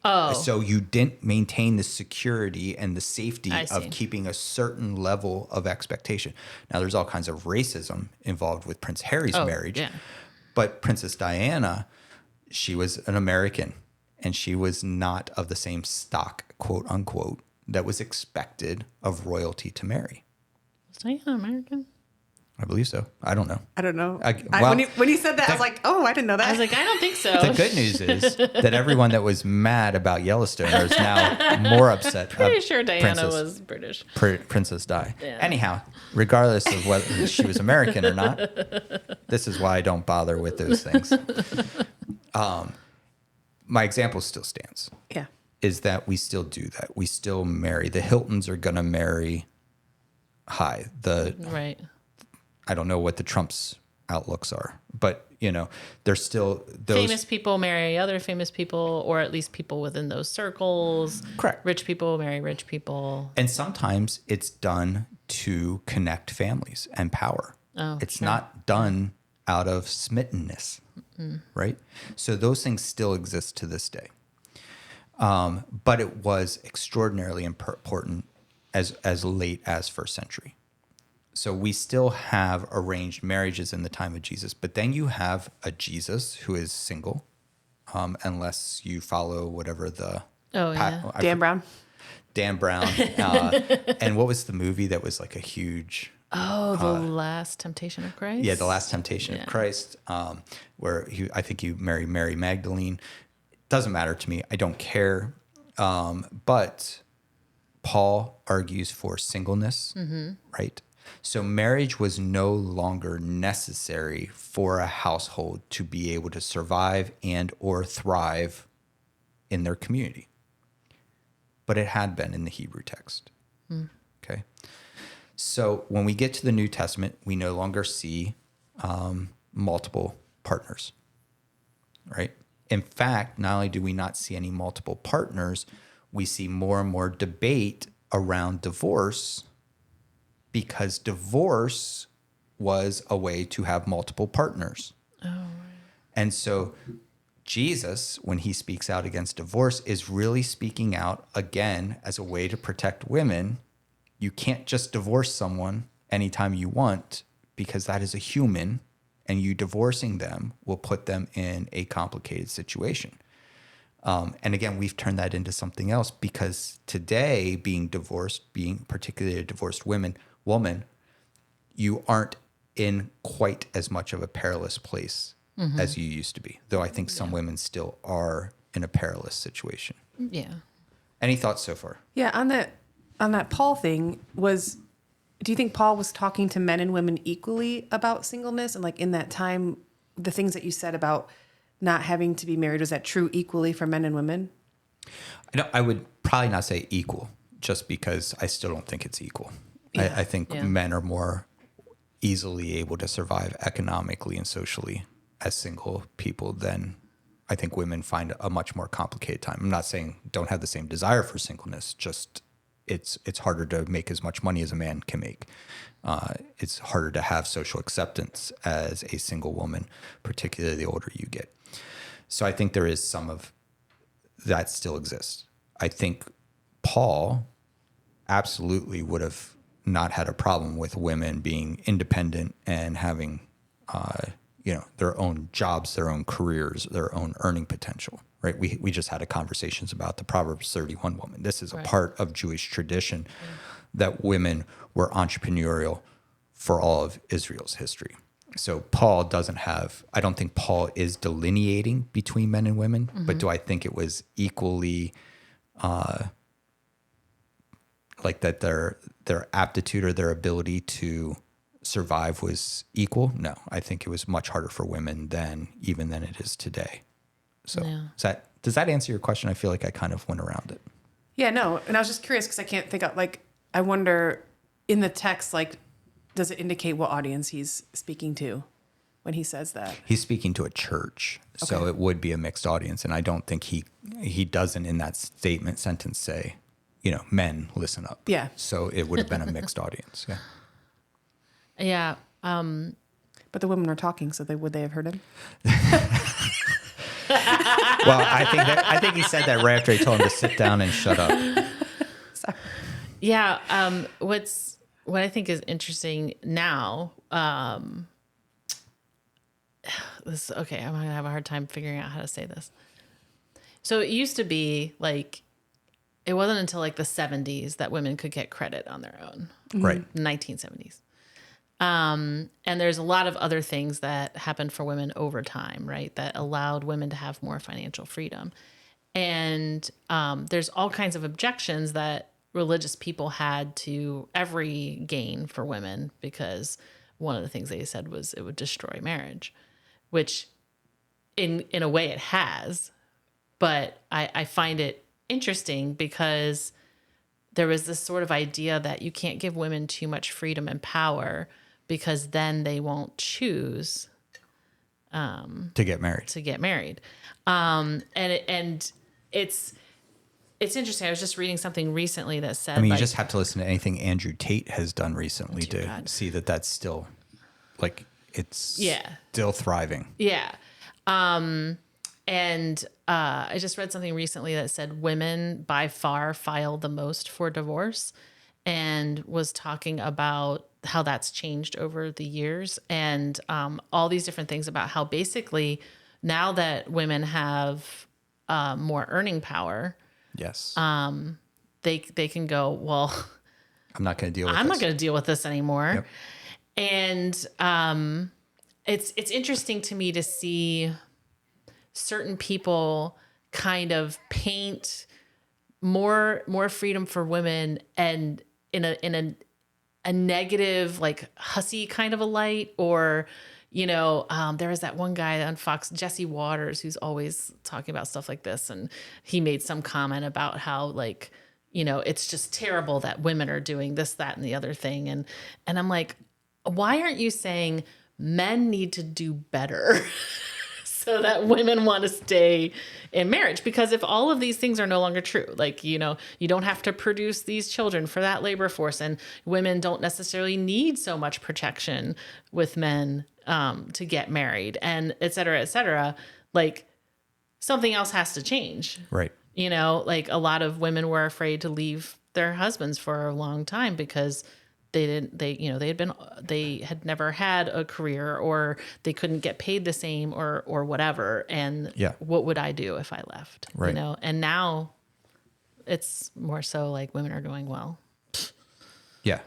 So you didn't maintain the security and the safety of keeping a certain level of expectation. Now, there's all kinds of racism involved with Prince Harry's marriage. Yeah. But Princess Diana, she was an American, and she was not of the same stock, quote unquote, that was expected of royalty to marry. Was Diana American? I believe so. I don't know. I don't know. Well, when he said that, I was like, oh, I didn't know that. I was like, I don't think so. The good news is that everyone that was mad about Yellowstone is now more upset. Pretty sure Diana was British. Princess Di. Yeah. Anyhow, regardless of whether she was American or not, this is why I don't bother with those things. My example still stands. Yeah. Is that we still do that. We still marry. The Hiltons are going to marry high. Right. I don't know what the Trump's outlooks are, but there's still those famous people marry other famous people, or at least people within those circles. Correct. Rich people marry rich people. And sometimes it's done to connect families and power. It's not done out of smittenness, right? So those things still exist to this day. But it was extraordinarily important as late as first century. So we still have arranged marriages in the time of Jesus, but then you have a Jesus who is single, unless you follow whatever the... Dan Brown. Dan Brown. And what was the movie that was like a huge... The Last Temptation of Christ? Yeah, The Last Temptation of Christ, where I think he married Mary Magdalene. Doesn't matter to me. I don't care. But Paul argues for singleness, right? So marriage was no longer necessary for a household to be able to survive and or thrive in their community. But it had been in the Hebrew text. Okay. So when we get to the New Testament, we no longer see multiple partners, right? In fact, not only do we not see any multiple partners, we see more and more debate around divorce, because divorce was a way to have multiple partners. And so Jesus, when he speaks out against divorce, is really speaking out, again, as a way to protect women You can't just divorce someone anytime you want because that is a human, and you divorcing them will put them in a complicated situation. And again, we've turned that into something else because today being divorced, being particularly a divorced woman, you aren't in quite as much of a perilous place as you used to be. Though I think some women still are in a perilous situation. Yeah. Any thoughts so far? Yeah, on that Paul thing, do you think Paul was talking to men and women equally about singleness? And like in that time, the things that you said about not having to be married, was that true equally for men and women? I would probably not say equal, just because I still don't think it's equal. Yeah. I think men are more easily able to survive economically and socially as single people than I think women find a much more complicated time. I'm not saying don't have the same desire for singleness, just it's harder to make as much money as a man can make. It's harder to have social acceptance as a single woman, particularly the older you get. So I think there is some of that still exists. I think Paul absolutely would have not had a problem with women being independent and having, their own jobs, their own careers, their own earning potential, right? We just had a conversations about the Proverbs 31 woman. This is a part of Jewish tradition that women were entrepreneurial for all of Israel's history. So Paul I don't think Paul is delineating between men and women, but do I think it was equally like that their aptitude or their ability to survive was equal? No, I think it was much harder for women than it is today. So does that answer your question? I feel like I kind of went around it. Yeah, no. And I was just curious because I can't think of, I wonder in the text, does it indicate what audience he's speaking to when he says that? He's speaking to a church, so it would be a mixed audience. And I don't think he doesn't in that sentence say, men, listen up. Yeah. So it would have been a mixed audience. Yeah. Yeah. But the women were talking, so would they have heard him? Well, I think he said that right after he told him to sit down and shut up. Sorry. Yeah. What I think is interesting now, I'm gonna have a hard time figuring out how to say this. So it used to be it wasn't until the 70s that women could get credit on their own. Right. 1970s. And there's a lot of other things that happened for women over time, right? That allowed women to have more financial freedom. And there's all kinds of objections that religious people had to every gain for women, because one of the things they said was it would destroy marriage, which in a way it has. But I find it interesting because there was this sort of idea that you can't give women too much freedom and power because then they won't choose to get married. And it's interesting. I was just reading something recently that said, you just have to listen to anything Andrew Tate has done recently to see that that's still it's still thriving. Yeah. And I just read something recently that said women by far file the most for divorce, and was talking about how that's changed over the years, and all these different things about how basically now that women have more earning power, yes, they can go, well, I'm not going to deal with I'm this. not going to deal with this anymore. Yep. And it's interesting to me to see certain people kind of paint more freedom for women and in a negative, hussy kind of a light, or there was that one guy on Fox, Jesse Waters, who's always talking about stuff like this, and he made some comment about how it's just terrible that women are doing this, that, and the other thing, and I'm like, why aren't you saying men need to do better? So that women want to stay in marriage? Because if all of these things are no longer true, you don't have to produce these children for that labor force, and women don't necessarily need so much protection with men to get married, and et cetera, something else has to change. Right. You know, like a lot of women were afraid to leave their husbands for a long time because they had never had a career, or they couldn't get paid the same, or whatever. And what would I do if I left? Right. You know, and now it's more so like women are going, well, yeah.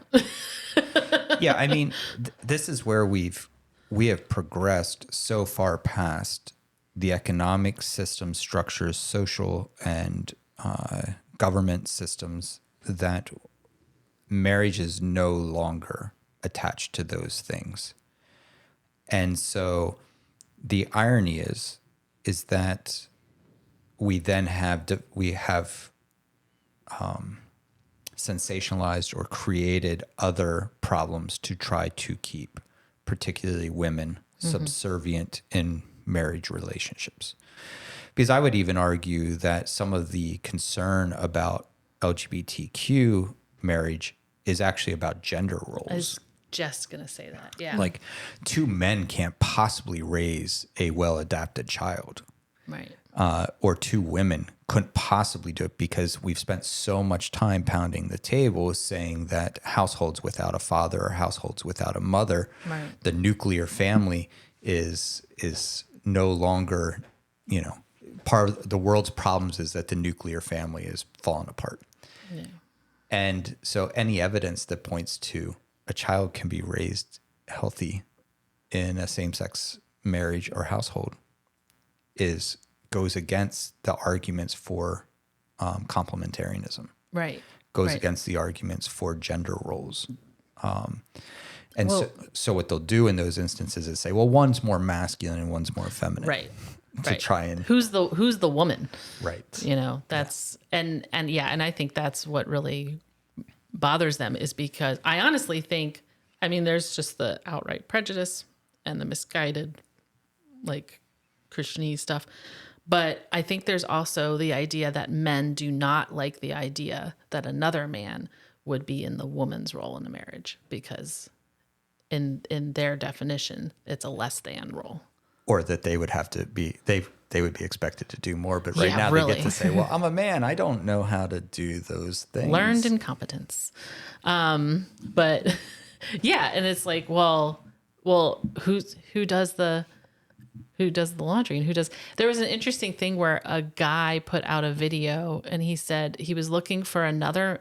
Yeah. I mean, this is where we have progressed so far past the economic system structures, social and government systems, that marriage is no longer attached to those things. And so the irony is that we then have sensationalized or created other problems to try to keep particularly women subservient in marriage relationships. Because I would even argue that some of the concern about LGBTQ marriage is actually about gender roles. I was just going to say that. Yeah. Like, two men can't possibly raise a well-adapted child. Right. Or two women couldn't possibly do it, because we've spent so much time pounding the table saying that households without a father or households without a mother, Right. the nuclear family is no longer, you know, part of the world's problems is that the nuclear family is falling apart. Yeah. And so any evidence that points to a child can be raised healthy in a same-sex marriage or household goes against the arguments for complementarianism. Right. Goes Right. against the arguments for gender roles. So what they'll do in those instances is say, well, one's more masculine and one's more feminine. Right. To try and who's the woman? Right. You know, that's and I think that's what really bothers them, is because I honestly think, I mean, there's just the outright prejudice and the misguided, like, Christianese stuff. But I think there's also the idea that men do not like the idea that another man would be in the woman's role in the marriage, because in their definition, it's a less than role. Or that they would have to be, they would be expected to do more. But right now really. they get to say, well, I'm a man. I don't know how to do those things. Learned incompetence. But yeah, and it's like, well, who does the laundry, and there was an interesting thing where a guy put out a video, and he said he was looking for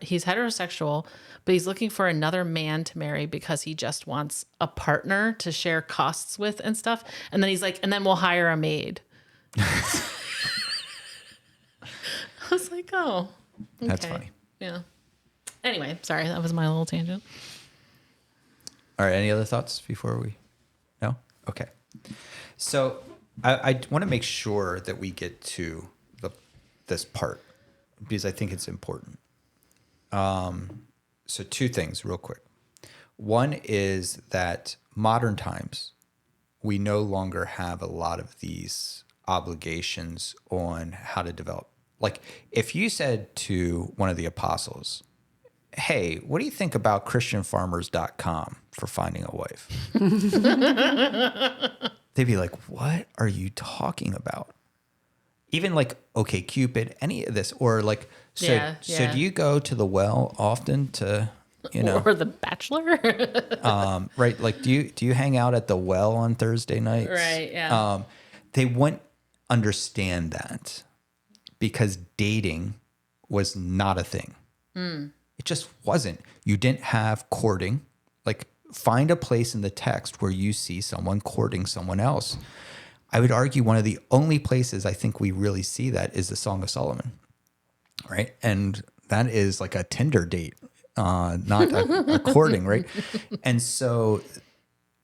he's heterosexual, but he's looking for another man to marry because he just wants a partner to share costs with and stuff. And then he's like, and then we'll hire a maid. I was like, oh, okay. That's funny. Yeah. Anyway, sorry, that was my little tangent. All right. Any other thoughts before we? No? Okay. So I want to make sure that we get to this part, because I think it's important. So two things real quick. One is that modern times, we no longer have a lot of these obligations on how to develop. Like, if you said to one of the apostles, hey, what do you think about christianfarmers.com for finding a wife? They'd be like, what are you talking about? Even like, okay, Cupid, any of this, or like, so do you go to the well often to, you know, or The Bachelor? right? Like, do you hang out at the well on Thursday nights? Right. Yeah. They wouldn't understand that, because dating was not a thing. It just wasn't. You didn't have courting. Like, find a place in the text where you see someone courting someone else. I would argue one of the only places I think we really see that is the Song of Solomon, right? And that is like a Tinder date, not a courting, right? And so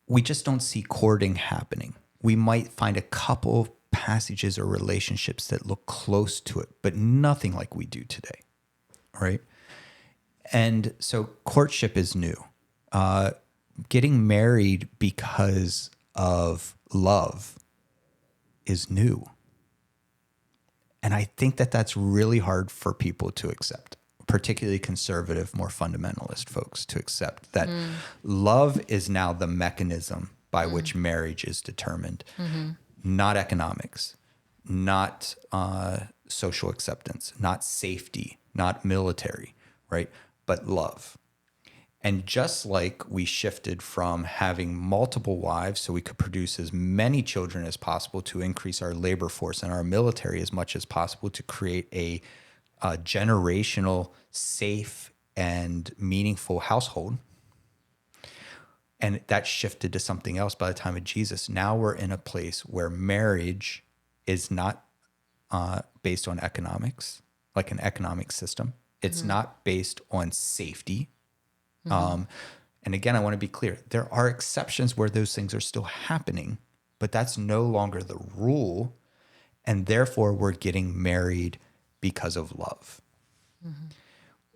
we just don't see courting happening. We might find a couple passages or relationships that look close to it, but nothing like we do today, right? And so courtship is new. Getting married because of love is new. And I think that that's really hard for people to accept, particularly conservative, more fundamentalist folks, to accept that love is now the mechanism by which marriage is determined, not economics, not social acceptance, not safety, not military, right? But love. And just like we shifted from having multiple wives so we could produce as many children as possible to increase our labor force and our military as much as possible to create a generational, safe, and meaningful household, and that shifted to something else by the time of Jesus. Now we're in a place where marriage is not based on economics, like an economic system. It's not based on safety. And again, I want to be clear. There are exceptions where those things are still happening, but that's no longer the rule. And therefore, we're getting married because of love.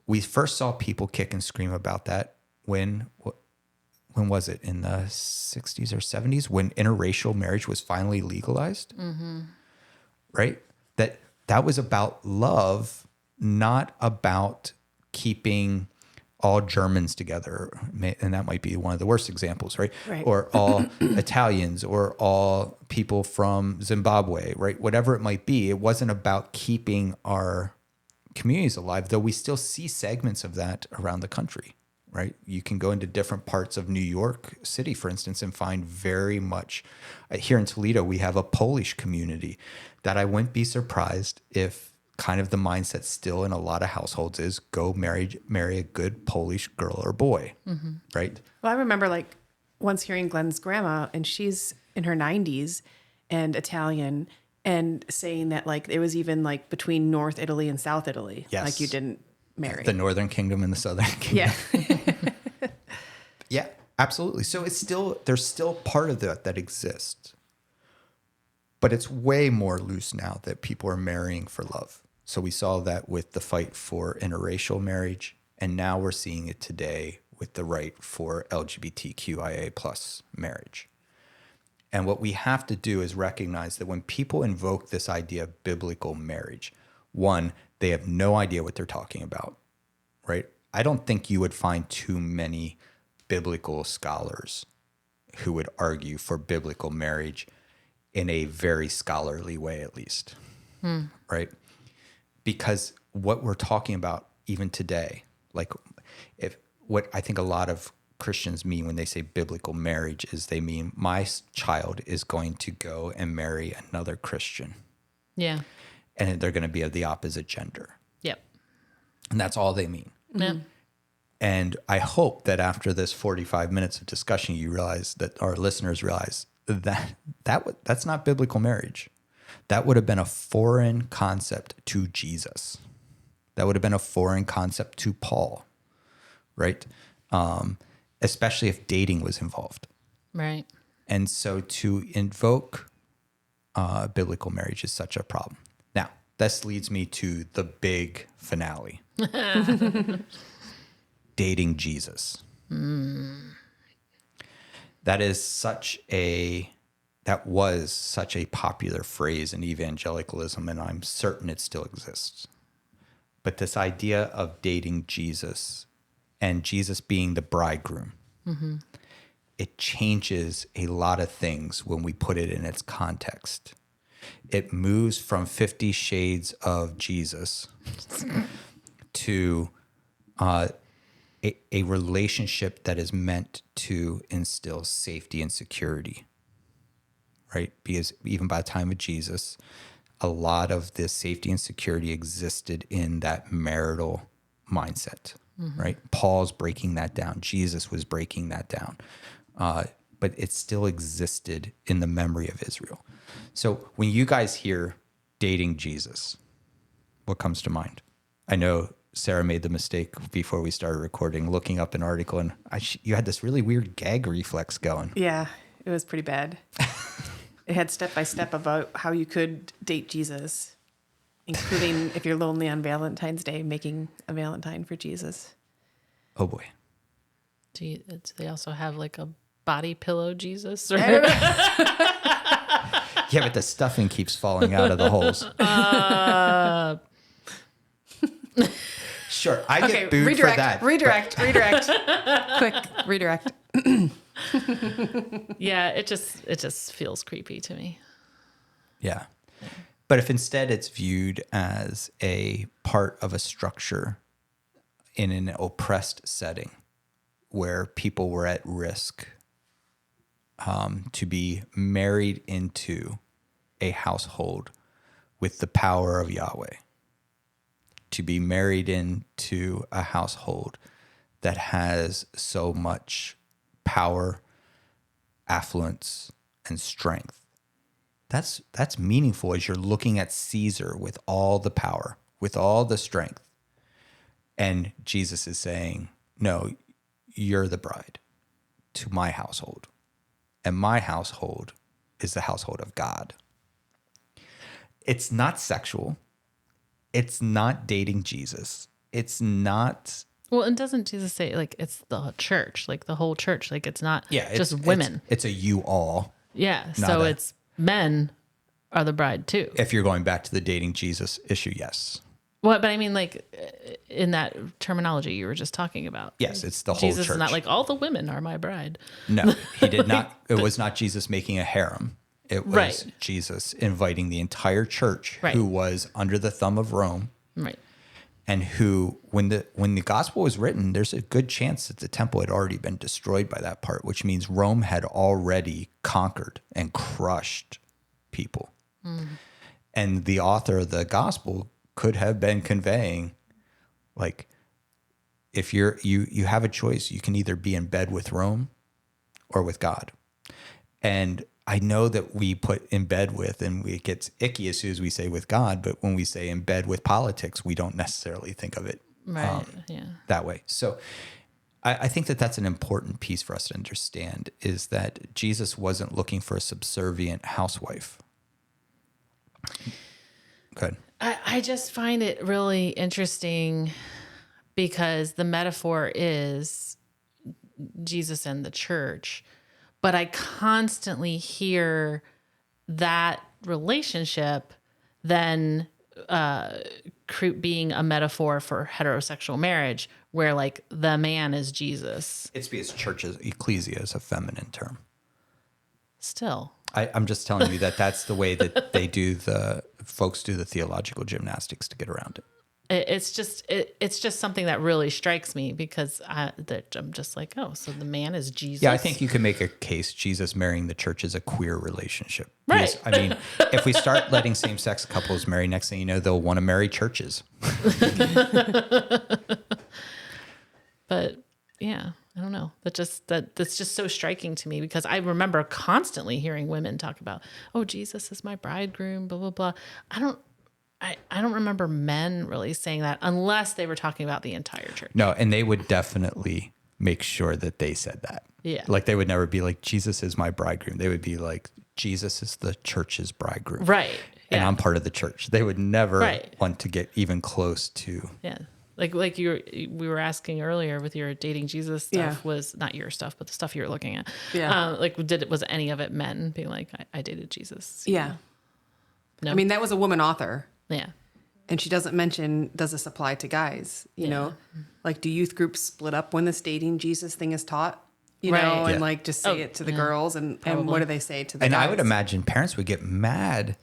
We first saw people kick and scream about that when was it? In the 60s or 70s, when interracial marriage was finally legalized, right? That was about love, not about keeping all Germans together, and that might be one of the worst examples, right? Or all Italians, or all people from Zimbabwe, right? Whatever it might be, it wasn't about keeping our communities alive, though we still see segments of that around the country, right? You can go into different parts of New York City, for instance, and find very much, here in Toledo, we have a Polish community that I wouldn't be surprised if kind of the mindset still in a lot of households is go marry a good Polish girl or boy, right? Well, I remember like once hearing Glenn's grandma, and she's in her 90s and Italian, and saying that like it was even like between North Italy and South Italy, Yes. like you didn't marry. The Northern Kingdom and the Southern Kingdom. Yeah. Yeah, absolutely. So there's still part of that exists, but it's way more loose now that people are marrying for love. So we saw that with the fight for interracial marriage, and now we're seeing it today with the right for LGBTQIA plus marriage. And what we have to do is recognize that when people invoke this idea of biblical marriage, one, they have no idea what they're talking about, right? I don't think you would find too many biblical scholars who would argue for biblical marriage in a very scholarly way, at least, right? Because what we're talking about even today, like what I think a lot of Christians mean when they say biblical marriage is they mean my child is going to go and marry another Christian. Yeah. And they're going to be of the opposite gender. Yep. And that's all they mean. Yeah. And I hope that after this 45 minutes of discussion, you realize that our listeners realize that's not biblical marriage. That would have been a foreign concept to Jesus. That would have been a foreign concept to Paul, right? Especially if dating was involved. Right. And so to invoke biblical marriage is such a problem. Now, this leads me to the big finale. Dating Jesus. That was such a popular phrase in evangelicalism, and I'm certain it still exists. But this idea of dating Jesus and Jesus being the bridegroom, it changes a lot of things when we put it in its context. It moves from 50 Shades of Jesus to a relationship that is meant to instill safety and security. Right? Because even by the time of Jesus, a lot of this safety and security existed in that marital mindset, right? Paul's breaking that down. Jesus was breaking that down. But it still existed in the memory of Israel. So when you guys hear dating Jesus, what comes to mind? I know Sarah made the mistake before we started recording, looking up an article, and you had this really weird gag reflex going. Yeah, it was pretty bad. It had step-by-step about how you could date Jesus, including if you're lonely on Valentine's Day, making a Valentine for Jesus. Oh, boy. Do they also have like a body pillow Jesus? Or? Yeah, but the stuffing keeps falling out of the holes. Sure, I get booed redirect, for that. Redirect. Quick, redirect. Yeah, it just feels creepy to me. Yeah. But if instead it's viewed as a part of a structure in an oppressed setting where people were at risk to be married into a household with the power of Yahweh, to be married into a household that has so much power, affluence, and strength. That's meaningful as you're looking at Caesar with all the power, with all the strength. And Jesus is saying, no, you're the bride to my household. And my household is the household of God. It's not sexual. It's not dating Jesus. It's not. Well, and doesn't Jesus say like it's the church, like the whole church, like it's not just it's, women. It's a you all. Yeah. So it's men are the bride too. If you're going back to the dating Jesus issue, yes. What? But I mean, like in that terminology you were just talking about. Yes, it's the whole Jesus church. is not like all the women are my bride. No, he did not. It was not Jesus making a harem. It was Right. Jesus inviting the entire church Right. who was under the thumb of Rome. Right. And who, when the gospel was written, there's a good chance that the temple had already been destroyed by that part, which means Rome had already conquered and crushed people. And the author of the gospel could have been conveying, like, if you have a choice, you can either be in bed with Rome or with God. And I know that we put in bed with, and it gets icky as soon as we say with God, but when we say in bed with politics, we don't necessarily think of it that way. So I think that that's an important piece for us to understand, is that Jesus wasn't looking for a subservient housewife. Good. I just find it really interesting because the metaphor is Jesus and the church, but I constantly hear that relationship then being a metaphor for heterosexual marriage, where like the man is Jesus. It's because ecclesia is a feminine term. Still. I'm just telling you that that's the way that folks do the theological gymnastics to get around it. It's just something that really strikes me because I'm just like, oh, so the man is Jesus. Yeah, I think you can make a case Jesus marrying the church is a queer relationship. Right. Because, I mean, if we start letting same-sex couples marry, next thing you know, they'll want to marry churches. But yeah, I don't know. That's just so striking to me because I remember constantly hearing women talk about, oh, Jesus is my bridegroom, blah, blah, blah. I don't remember men really saying that unless they were talking about the entire church. No, and they would definitely make sure that they said that. Yeah. Like they would never be like, Jesus is my bridegroom. They would be like, Jesus is the church's bridegroom. Right. And Yeah. I'm part of the church. They would never Right. want to get even close to. Yeah. Like we were asking earlier with your dating Jesus stuff was not your stuff, but the stuff you were looking at. Yeah. Was any of it men being like, I dated Jesus? Yeah. No. I mean, that was a woman author. Yeah. And she doesn't mention, does this apply to guys? You know, like, do youth groups split up when this dating Jesus thing is taught? You Right. know, and Yeah. like just say it to the girls, and what do they say to the And guys? I would imagine parents would get mad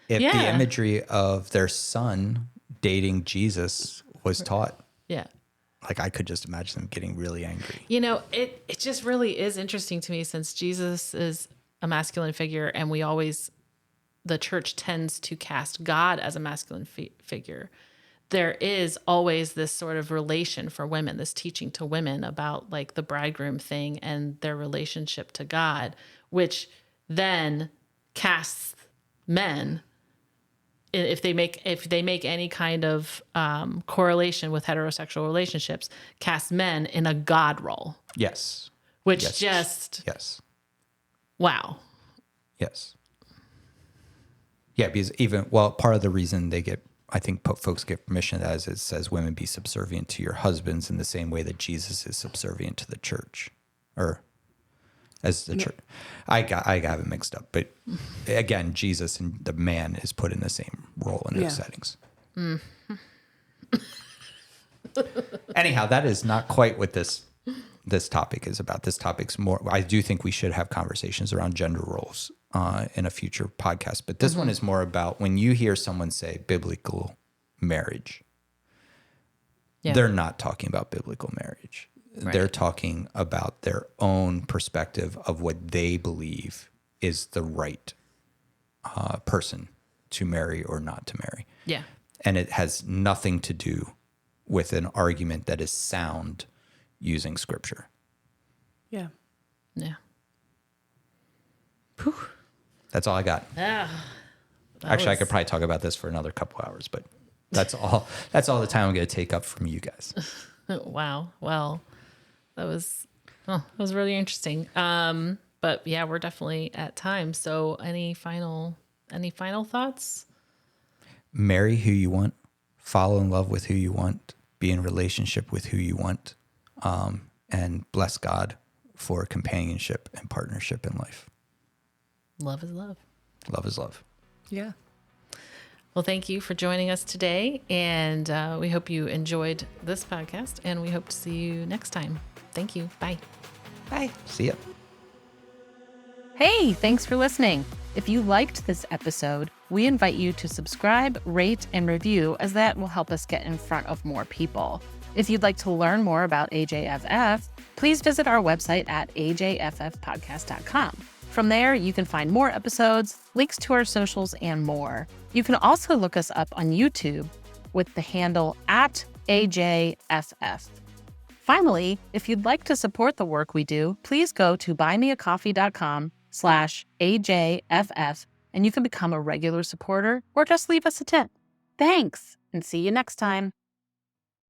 if the Yeah. imagery of their son dating Jesus was taught. Yeah. Like I could just imagine them getting really angry. You know, it just really is interesting to me since Jesus is a masculine figure and the church tends to cast God as a masculine figure. There is always this sort of relation for women, this teaching to women about like the bridegroom thing and their relationship to God, which then casts men, if they make any kind of correlation with heterosexual relationships, casts men in a God role, Yes. which Yes. wow. Yes. Yeah, because part of the reason I think folks get permission as it says women be subservient to your husbands in the same way that Jesus is subservient to the church, or as the church. I got it mixed up, but again, Jesus and the man is put in the same role in those settings. Anyhow, that is not quite what this topic is about. This topic's more. I do think we should have conversations around gender roles in a future podcast. But this one is more about when you hear someone say biblical marriage, they're not talking about biblical marriage. Right. They're talking about their own perspective of what they believe is the right person to marry or not to marry. Yeah. And it has nothing to do with an argument that is sound using scripture. Yeah. Yeah. That's all I got. Actually, I could probably talk about this for another couple hours, but that's all the time I'm going to take up from you guys. Wow. Well, that was really interesting. But yeah, we're definitely at time. So any final thoughts? Marry who you want, fall in love with who you want, be in relationship with who you want, and bless God for companionship and partnership in life. Love is love. Love is love. Yeah. Well, thank you for joining us today. And we hope you enjoyed this podcast, and we hope to see you next time. Thank you. Bye. Bye. See ya. Hey, thanks for listening. If you liked this episode, we invite you to subscribe, rate, and review, as that will help us get in front of more people. If you'd like to learn more about AJFF, please visit our website at ajffpodcast.com. From there, you can find more episodes, links to our socials, and more. You can also look us up on YouTube with the handle at AJFF. Finally, if you'd like to support the work we do, please go to buymeacoffee.com/AJFF and you can become a regular supporter or just leave us a tip. Thanks, and see you next time.